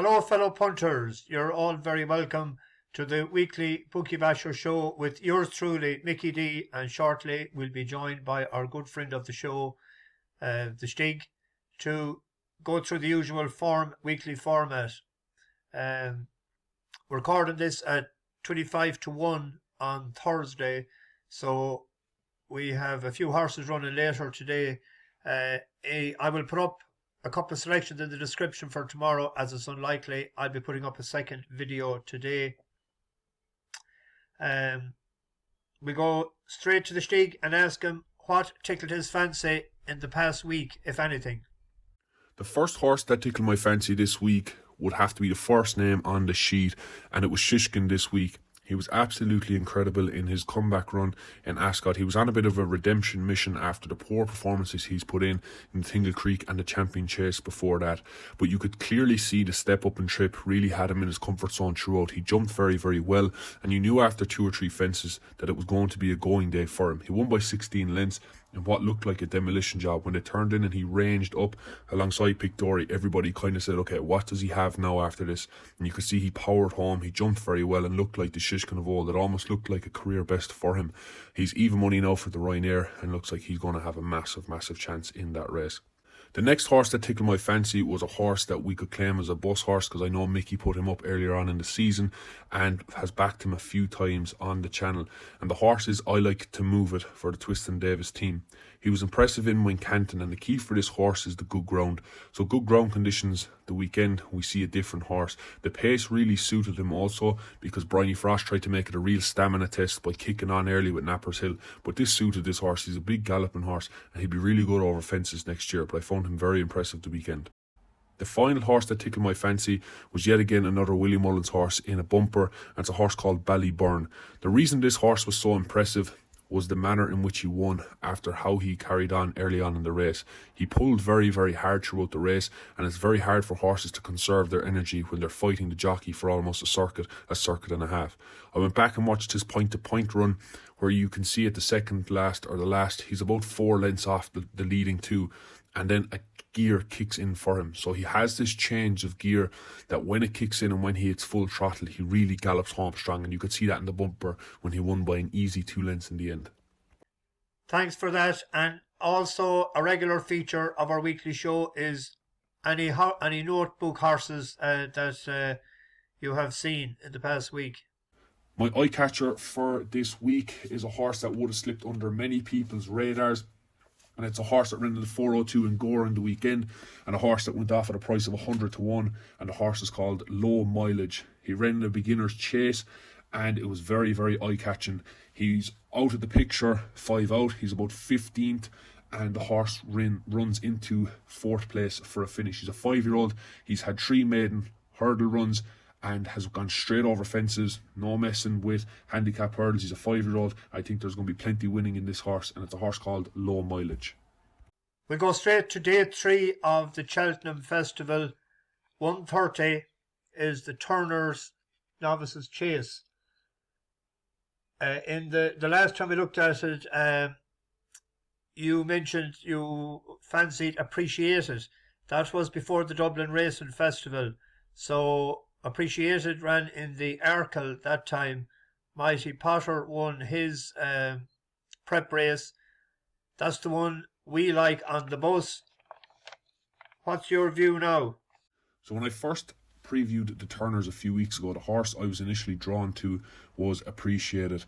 Hello, fellow punters. You're all very welcome to the weekly Bookie Basher show with yours truly, Mickey D, and shortly we'll be joined by our good friend of the show, the Stig, to go through the usual weekly format. We're recording this at 25 to 1 on Thursday, so we have a few horses running later today. I will put up a couple of selections in the description for tomorrow, as it's unlikely I'll be putting up a second video today. We go straight to the Stig and ask him what tickled his fancy in the past week, if anything. The first horse that tickled my fancy this week would have to be the first name on the sheet, and it was Shishkin this week. He was absolutely incredible in his comeback run in Ascot. He was on a bit of a redemption mission after the poor performances he's put in Tingle Creek and the Champion Chase before that. But you could clearly see the step up and trip really had him in his comfort zone throughout. He jumped very, very well, and you knew after 2 or 3 fences that it was going to be a going day for him. He won by 16 lengths in what looked like a demolition job. When they turned in and he ranged up alongside Pictori, everybody kind of said, okay, what does he have now after this? And you could see he powered home, he jumped very well and looked like the Shishkin of old. It almost looked like a career best for him. He's even money now for the Ryanair and looks like he's going to have a massive, massive chance in that race. The next horse that tickled my fancy was a horse that we could claim as a bus horse, because I know Mickey put him up earlier on in the season and has backed him a few times on the channel. And the horse is I Like to Move It for the Twiston Davis team. He was impressive in Wincanton, and the key for this horse is the good ground. So good ground conditions the weekend, we see a different horse. The pace really suited him also, because Bryony Frost tried to make it a real stamina test by kicking on early with Nappers Hill. But this suited this horse. He's a big galloping horse and he'd be really good over fences next year. But I found him very impressive the weekend. The final horse that tickled my fancy was yet again another Willie Mullins horse in a bumper, and it's a horse called Ballyburn. The reason this horse was so impressive was the manner in which he won after how he carried on early on in the race. He pulled very, very hard throughout the race, and it's very hard for horses to conserve their energy when they're fighting the jockey for almost a circuit and a half. I went back and watched his point-to-point run, where you can see at the second last or the last, he's about 4 lengths off the leading 2, and then a gear kicks in for him. So he has this change of gear that when it kicks in and when he hits full throttle, he really gallops home strong, and you could see that in the bumper when he won by an easy 2 lengths in the end. Thanks for that. And also a regular feature of our weekly show is any notebook horses that you have seen in the past week. My eye catcher for this week is a horse that would have slipped under many people's radars. And it's a horse that ran in the 402 in Gore on the weekend, and a horse that went off at a price of 100 to 1, and the horse is called Low Mileage. He ran in a beginner's chase, and it was very, very eye-catching. He's out of the picture, 5 out. He's about 15th, and the horse runs into 4th place for a finish. He's a 5-year-old. He's had 3 maiden hurdle runs and has gone straight over fences, no messing with handicap hurdles. He's a 5-year-old. I think there's going to be plenty winning in this horse, and it's a horse called Low Mileage. We'll go straight to day 3 of the Cheltenham Festival. 1:30 is the Turner's Novices Chase. In the last time we looked at it, you mentioned you fancied Appreciated. That was before the Dublin Racing Festival. So Appreciated ran in the Arkle that time. Mighty Potter won his prep race. That's the one we like on the bus. What's your view now? So when I first previewed the Turners a few weeks ago, the horse I was initially drawn to was Appreciated,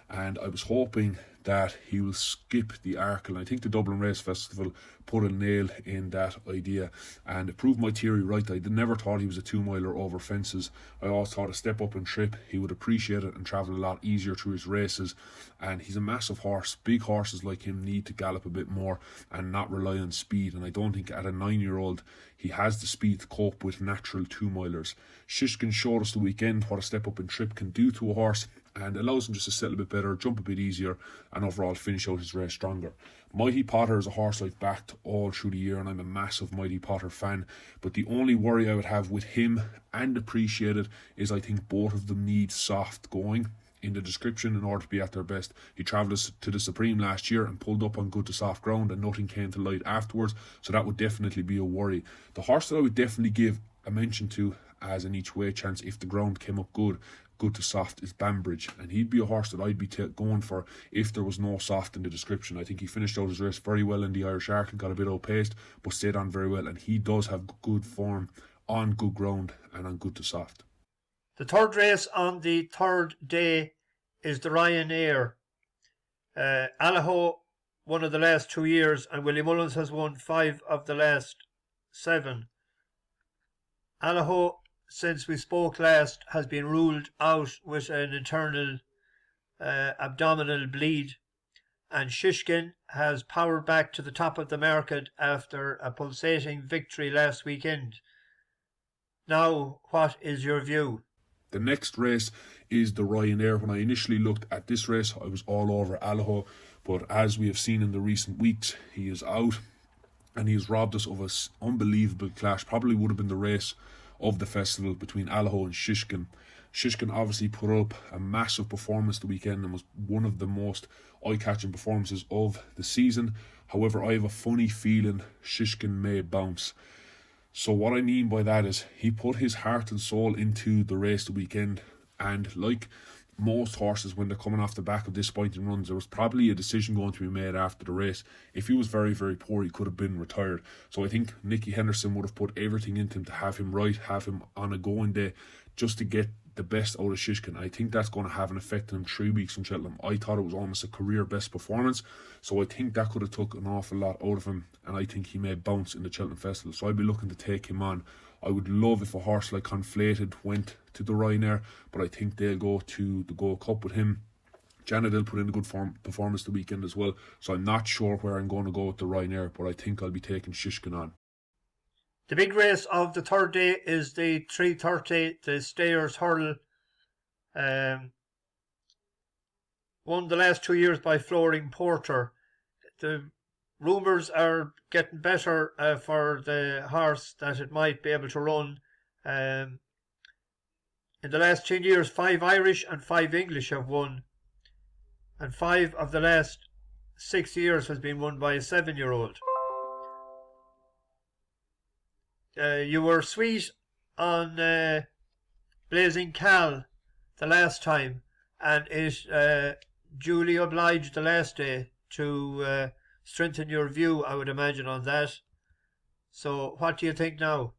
and I was hoping that he will skip the Arkle. And I think the Dublin Race Festival put a nail in that idea, and it proved my theory right. I never thought he was a 2-miler over fences. I always thought a step up and trip, he would appreciate it and travel a lot easier through his races. And he's a massive horse. Big horses like him need to gallop a bit more and not rely on speed, and I don't think at a 9-year-old he has the speed to cope with natural 2-milers. Shishkin showed us the weekend what a step up and trip can do to a horse, and allows him just to settle a bit better, jump a bit easier, and overall finish out his race stronger. Mighty Potter is a horse I've backed all through the year, and I'm a massive Mighty Potter fan. But the only worry I would have with him and Appreciated is I think both of them need soft going in the description in order to be at their best. He travelled to the Supreme last year and pulled up on good to soft ground, and nothing came to light afterwards, so that would definitely be a worry. The horse that I would definitely give a mention to as an each way chance if the ground came up good to soft, is Banbridge, and he'd be a horse that I'd be going for if there was no soft in the description. I think he finished out his race very well in the Irish Arc and got a bit outpaced, but stayed on very well, and he does have good form on good ground and on good to soft. The third race on the third day is the Ryanair. Allaho won of the last 2 years, and Willie Mullins has won 5 of the last 7. Allaho, since we spoke last, has been ruled out with an internal abdominal bleed, and Shishkin has powered back to the top of the market after a pulsating victory last weekend. Now, what is your view? The next race is the Ryanair. When I initially looked at this race, I was all over Allaho, but as we have seen in the recent weeks, he is out, and he has robbed us of an unbelievable clash. Probably would have been the race of the festival between Allaho and Shishkin. Shishkin obviously put up a massive performance the weekend and was one of the most eye-catching performances of the season. However, I have a funny feeling Shishkin may bounce. So what I mean by that is he put his heart and soul into the race the weekend, and like most horses when they're coming off the back of disappointing runs, there was probably a decision going to be made after the race. If he was very, very poor, he could have been retired. So I think Nicky Henderson would have put everything into him to have him right, have him on a going day, just to get the best out of Shishkin. I think that's going to have an effect on him 3 weeks from Cheltenham. I thought it was almost a career best performance, so I think that could have took an awful lot out of him, and I think he may bounce in the Cheltenham Festival. So I'd be looking to take him on. I would love if a horse like Conflated went to the Ryanair, but I think they'll go to the Gold Cup with him. Janadil put in a good performance the weekend as well, so I'm not sure where I'm going to go with the Ryanair, but I think I'll be taking Shishkin on. The big race of the third day is the 3:30, the Stayers Hurdle. Won the last 2 years by Flooring Porter. The rumours are getting better for the horse that it might be able to run. In the last 10 years, 5 Irish and 5 English have won, and 5 of the last 6 years has been won by a 7-year-old. You were sweet on Blazing Cal the last time, and it duly obliged the last day to strengthen your view, I would imagine, on that. So what do you think now?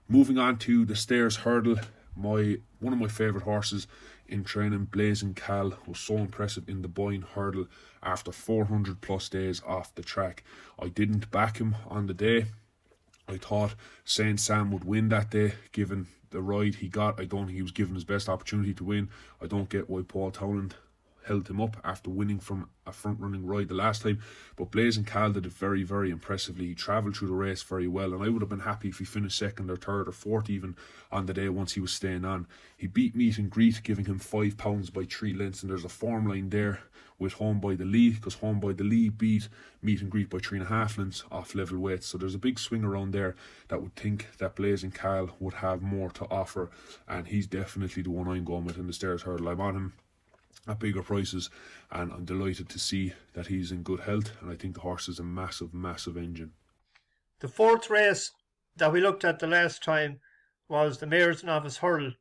Moving on to the Stayers Hurdle, one of my favourite horses in training, Blazing Cal, was so impressive in the Boyne Hurdle after 400 plus days off the track. I didn't back him on the day. I thought Saint Sam would win that day, given the ride he got. I don't think he was given his best opportunity to win. I don't get why Paul Townend held him up after winning from a front-running ride the last time. But Blazing Cal did it very, very impressively. He travelled through the race very well, and I would have been happy if he finished second or third or fourth even on the day once he was staying on. He beat Meet and Greet, giving him £5 by 3 lengths, and there's a form line there with Home by the Lee, because Home by the Lee beat Meet and Greet by 3.5 lengths off level weights. So there's a big swing around there that would think that Blazing Cal would have more to offer, and he's definitely the one I'm going with in the Stayers Hurdle. I'm on him at bigger prices, and I'm delighted to see that he's in good health, and I think the horse is a massive, massive engine. The fourth race that we looked at the last time was the Mayor's Novice Hurdle.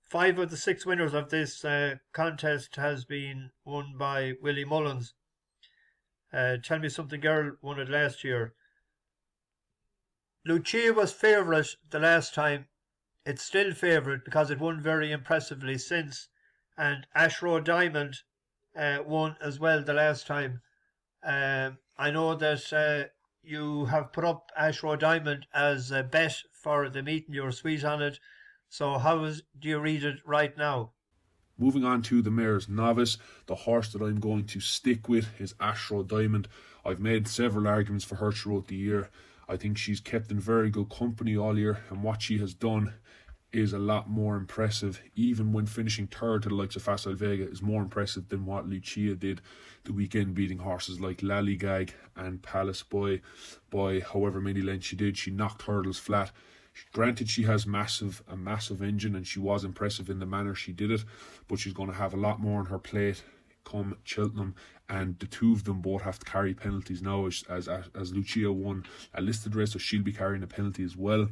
5 of the 6 winners of this contest has been won by Willie Mullins. Tell Me Something Girl won it last year. Lucia was favourite the last time. It's still favourite because it won very impressively since. And Ashrow Diamond won as well the last time. I know that you have put up Ashrow Diamond as a bet for the meeting. You're sweet on it. So do you read it right now? Moving on to the Mayor's Novice, the horse that I'm going to stick with is Ashrow Diamond. I've made several arguments for her throughout the year. I think she's kept in very good company all year, and what she has done is a lot more impressive. Even when finishing third to the likes of Facile Vega is more impressive than what Lucia did the weekend, beating horses like Lallygag and Palace Boy by however many lengths she did. She knocked hurdles flat. Granted, she has a massive engine, and she was impressive in the manner she did it, but she's going to have a lot more on her plate come Cheltenham, and the two of them both have to carry penalties now, as Lucia won a listed race, so she'll be carrying a penalty as well.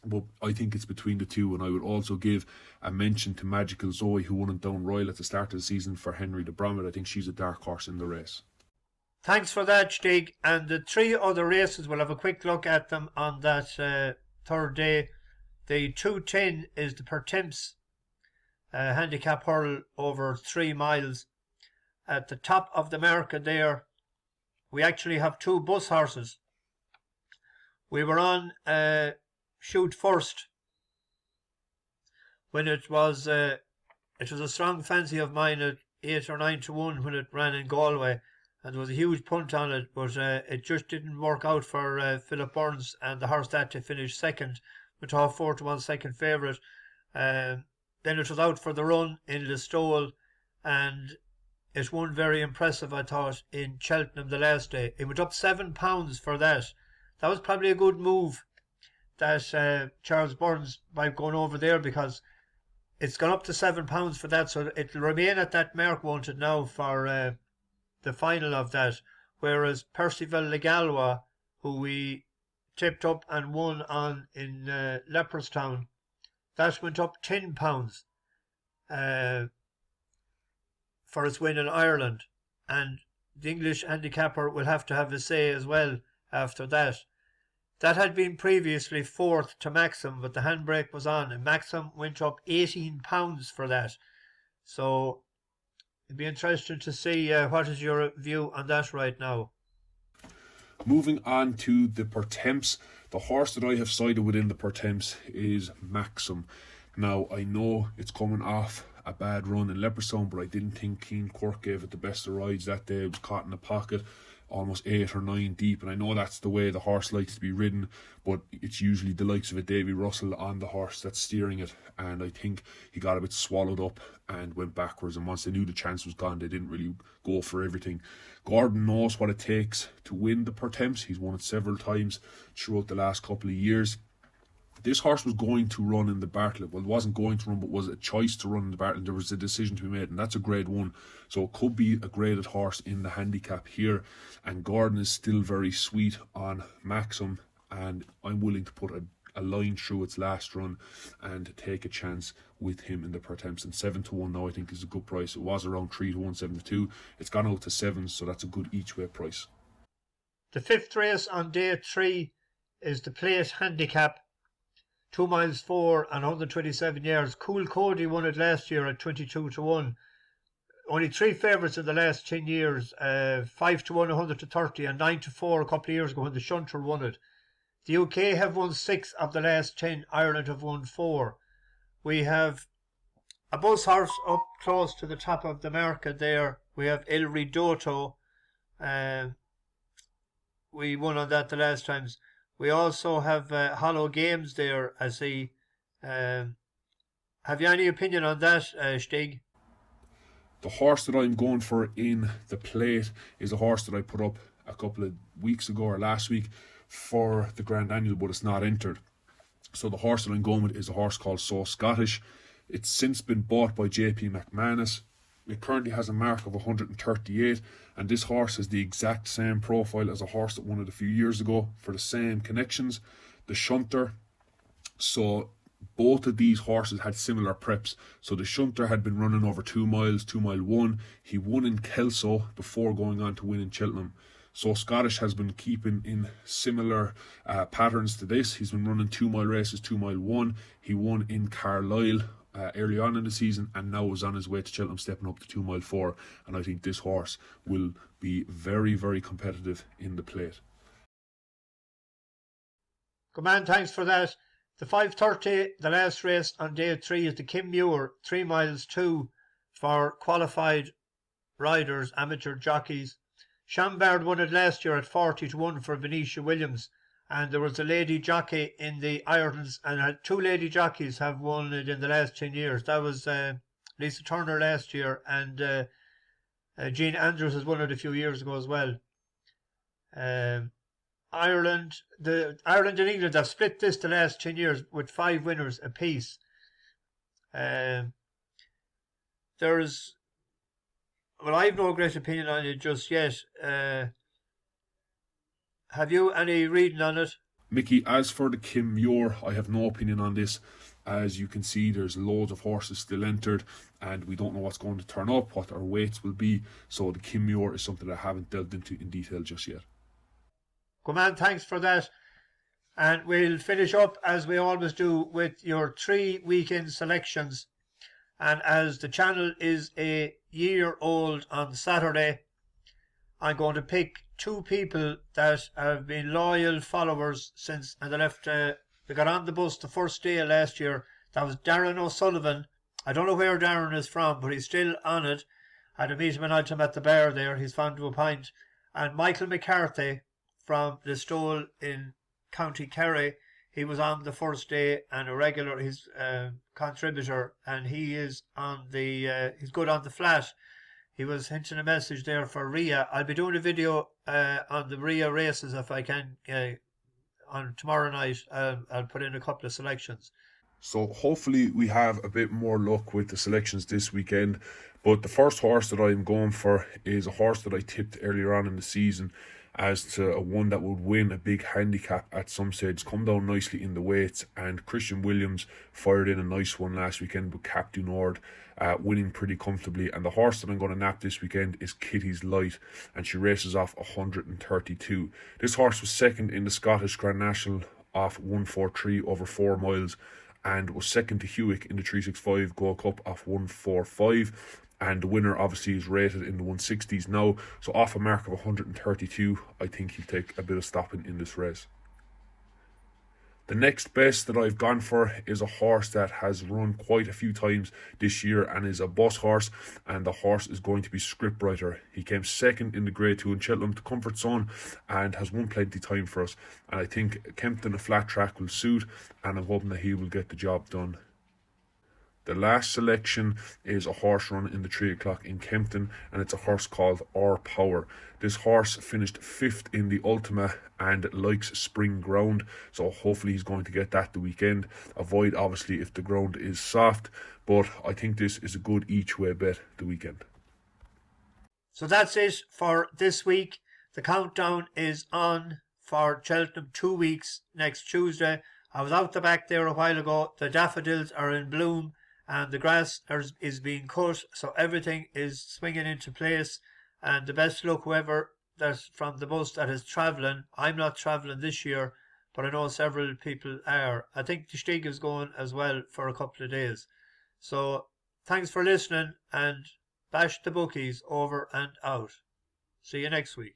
But I think it's between the two, and I would also give a mention to Magical Zoe, who won in Down Royal at the start of the season for Henry de Bromwich. I think she's a dark horse in the race. Thanks for that, Stig. And the three other races, we'll have a quick look at them on that third day. The 2:10 is the Pertemps handicap hurl over 3 miles. At the top of the market there, we actually have two bus horses. We were on Shoot First when it was a strong fancy of mine at 8 or 9 to 1 when it ran in Galway, and there was a huge punt on it, but it just didn't work out for Philip Burns, and the horse that to finish second with a 4 to 1 second favourite. Then it was out for the run in Listowel, and it won very impressive, I thought, in Cheltenham the last day. It went up £7 for that. That was probably a good move that Charles Burns by going over there, because it's gone up to £7 for that, so it'll remain at that mark, won't it, now for the final of that. Whereas Percival Le Gallois, who we tipped up and won on in Leopardstown, that went up £10 for its win in Ireland, and the English handicapper will have to have a say as well after that. That had been previously fourth to Maxim, but the handbrake was on, and Maxim went up £18 for that. So it'd be interesting to see what is your view on that right now. Moving on to the Pertemps, the horse that I have sided within the Pertemps is Maxim. Now, I know it's coming off a bad run in Leopardstown, but I didn't think Keane Quirk gave it the best of rides that day. It was caught in the pocket, almost 8 or 9 deep, and I know that's the way the horse likes to be ridden, but it's usually the likes of a Davy Russell on the horse that's steering it, and I think he got a bit swallowed up and went backwards, and once they knew the chance was gone, they didn't really go for everything. Gordon knows what it takes to win the Pertemps. He's won it several times throughout the last couple of years. This horse was going to run in the Bartlett. Well, it wasn't going to run, but was a choice to run in the Bartlett. There was a decision to be made, and that's a grade 1. So it could be a graded horse in the handicap here. And Gordon is still very sweet on Maxim, and I'm willing to put a line through its last run and take a chance with him in the Pertemps. And 7 to 1 now, I think, is a good price. It was around 3 to 1, 7 to 2. It's gone out to 7, so that's a good each way price. The fifth race on day 3 is the Plate Handicap. 2 miles 4 and 127 yards. Cool Cody won it last year at 22 to 1. Only 3 favourites in the last 10 years. 5 to 1, 100 to 30, and 9 to 4 a couple of years ago when the Shunter won it. The UK have won 6 of the last 10. Ireland have won 4. We have a bus horse up close to the top of the market there. We have El Ridotto. We won on that the last times. We also have Hollow Games there, I see. Have you any opinion on that, Stig? The horse that I'm going for in the Plate is a horse that I put up a couple of weeks ago or last week for the Grand Annual, but it's not entered. So the horse that I'm going with is a horse called So Scottish. It's since been bought by JP McManus. It currently has a mark of 138, and this horse has the exact same profile as a horse that won it a few years ago for the same connections, the Shunter. So both of these horses had similar preps. So the Shunter had been running over 2 miles, 2 mile 1. He won in Kelso before going on to win in Cheltenham. So Scottish has been keeping in similar patterns to this. He's been running 2 mile races, 2 mile 1. He won in Carlisle early on in the season, and now is on his way to Cheltenham, stepping up to 2 mile 4. And I think this horse will be very, very competitive in the Plate. Good man, thanks for that. The 5:30, the last race on day 3 is the Kim Muir, 3 miles 2 for qualified riders, amateur jockeys. Chambard won it last year at 40 to 1 for Venetia Williams. And there was a lady jockey in the Irelands, and 2 lady jockeys have won it in the last 10 years. That was Lisa Turner last year, and Jean Andrews has won it a few years ago as well. Ireland and England have split this the last 10 years with 5 winners apiece. There's, well, I have no great opinion on it just yet. Have you any reading on it? Mickey, as for the Kim Muir, I have no opinion on this. As you can see, there's loads of horses still entered, and we don't know what's going to turn up, what our weights will be. So the Kim Muir is something I haven't delved into in detail just yet. Good man, thanks for that. And we'll finish up, as we always do, with your 3 weekend selections. And as the channel is a year old on Saturday, I'm going to pick 2 people that have been loyal followers since they left. They got on the bus the first day of last year. That was Darren O'Sullivan. I don't know where Darren is from, but he's still on it. I had to meet him and him at the bar there. He's found to a pint. And Michael McCarthy from the Stole in County Kerry. He was on the first day and a regular, his contributor, and he is on the, he's good on the flat. He was hinting a message there for Rhea. I'll be doing a video on the Rhea races if I can on tomorrow night. I'll put in a couple of selections. So hopefully we have a bit more luck with the selections this weekend. But the first horse that I'm going for is a horse that I tipped earlier on in the season as to a one that would win a big handicap at some stage, come down nicely in the weights, and Christian Williams fired in a nice one last weekend with Cap du Nord, winning pretty comfortably. And the horse that I'm going to nap this weekend is Kitty's Light, and she races off 132. This horse was second in the Scottish Grand National off 143 over 4 miles, and was second to Hewick in the 365 Gold Cup off 145. And the winner obviously is rated in the 160s now. So off a mark of 132, I think he'll take a bit of stopping in this race. The next best that I've gone for is a horse that has run quite a few times this year and is a bus horse. And the horse is going to be Scriptwriter. He came second in the Grade 2 in Cheltenham, the comfort zone, and has won plenty of time for us. And I think Kempton, a flat track, will suit, and I'm hoping that he will get the job done. The last selection is a horse run in the 3 o'clock in Kempton, and it's a horse called Our Power. This horse finished 5th in the Ultima and likes spring ground, so hopefully he's going to get that the weekend. Avoid obviously if the ground is soft, but I think this is a good each way bet the weekend. So that's it for this week. The countdown is on for Cheltenham 2 weeks next Tuesday. I was out the back there a while ago. The daffodils are in bloom, and the grass is being cut, so everything is swinging into place. And the best luck whoever that's from the bus that is travelling. I'm not travelling this year, but I know several people are. I think the Stig is going as well for a couple of days. So thanks for listening, and bash the bookies over and out. See you next week.